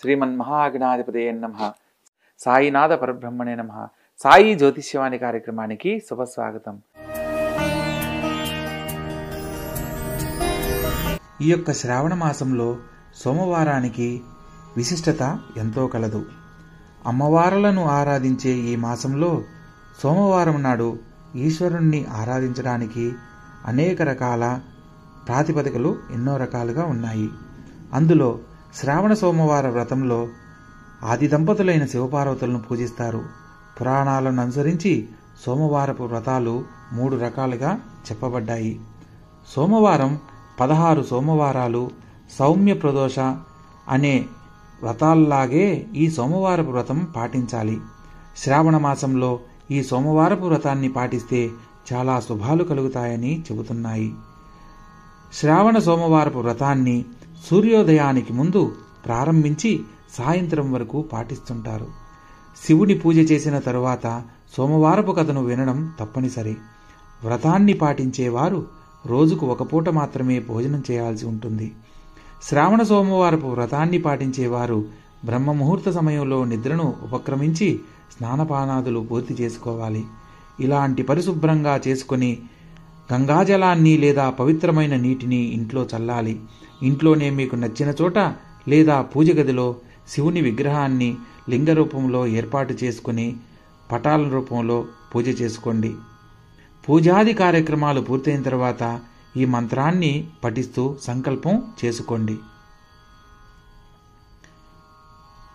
శ్రీమన్మహాగణాధిపతయే నమః. సాయినాథ పరబ్రహ్మణే నమః. సాయి జ్యోతిష్యవాణి కార్యక్రమానికి శుభస్వాగతం. ఈ యొక్క శ్రావణ మాసంలో సోమవారానికి విశిష్టత ఎంతో కలదు. అమ్మవార్లను ఆరాధించే ఈ మాసంలో సోమవారం నాడు ఈశ్వరుణ్ణి ఆరాధించడానికి అనేక రకాల ప్రాతిపదికలు ఎన్నో రకాలుగా ఉన్నాయి. అందులో శ్రావణ సోమవార వ్రతంలో ఆది దంపతులైన శివపార్వతులను పూజిస్తారు. పురాణాలను అనుసరించి సోమవారపు వ్రతాలు 3 రకాలుగా చెప్పబడ్డాయి. సోమవారం 16 సోమవారాలు సౌమ్య ప్రదోష అనే వ్రతాల్లాగే ఈ సోమవారపు వ్రతం పాటించాలి. శ్రావణ మాసంలో ఈ సోమవారపు వ్రతాన్ని పాటిస్తే చాలా శుభాలు కలుగుతాయని చెబుతున్నాయి. శ్రావణ సోమవారపు వ్రతాన్ని సూర్యోదయానికి ముందు ప్రారంభించి సాయంత్రం వరకు పాటిస్తుంటారు. శివుని పూజ చేసిన తరువాత సోమవారపు కథను వినడం తప్పనిసరి. వ్రతాన్ని పాటించేవారు రోజుకు 1 పూట మాత్రమే భోజనం చేయాల్సి ఉంటుంది. శ్రావణ సోమవారపు వ్రతాన్ని పాటించేవారు బ్రహ్మముహూర్త సమయంలో నిద్రను ఉపక్రమించి స్నానపానాదులు పూర్తి చేసుకోవాలి. ఇలాంటి పరిశుభ్రంగా చేసుకుని గంగాజలాన్ని లేదా పవిత్రమైన నీటిని ఇంట్లో చల్లాలి. ఇంట్లోనే మీకు నచ్చిన చోట లేదా పూజ గదిలో శివుని విగ్రహాన్ని లింగ రూపంలో ఏర్పాటు చేసుకుని పటాల రూపంలో పూజ చేసుకోండి. పూజాది కార్యక్రమాలు పూర్తయిన తర్వాత ఈ మంత్రాన్ని పఠిస్తూ సంకల్పం చేసుకోండి.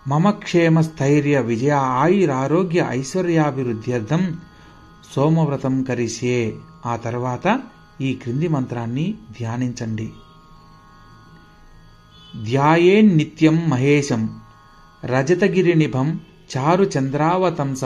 మమ క్షేమ స్థైర్య విజయ ఆయురారోగ్య ఐశ్వర్యాభివృద్ధ్యర్థం సోమవ్రతం కరిష్యే. ఆ తర్వాత ఈ క్రింది మంత్రాన్ని ధ్యానించండి. ధ్యాయేన్ నిత్యం మహేశం రజతగిరినిభం చారు చంద్రావతంసం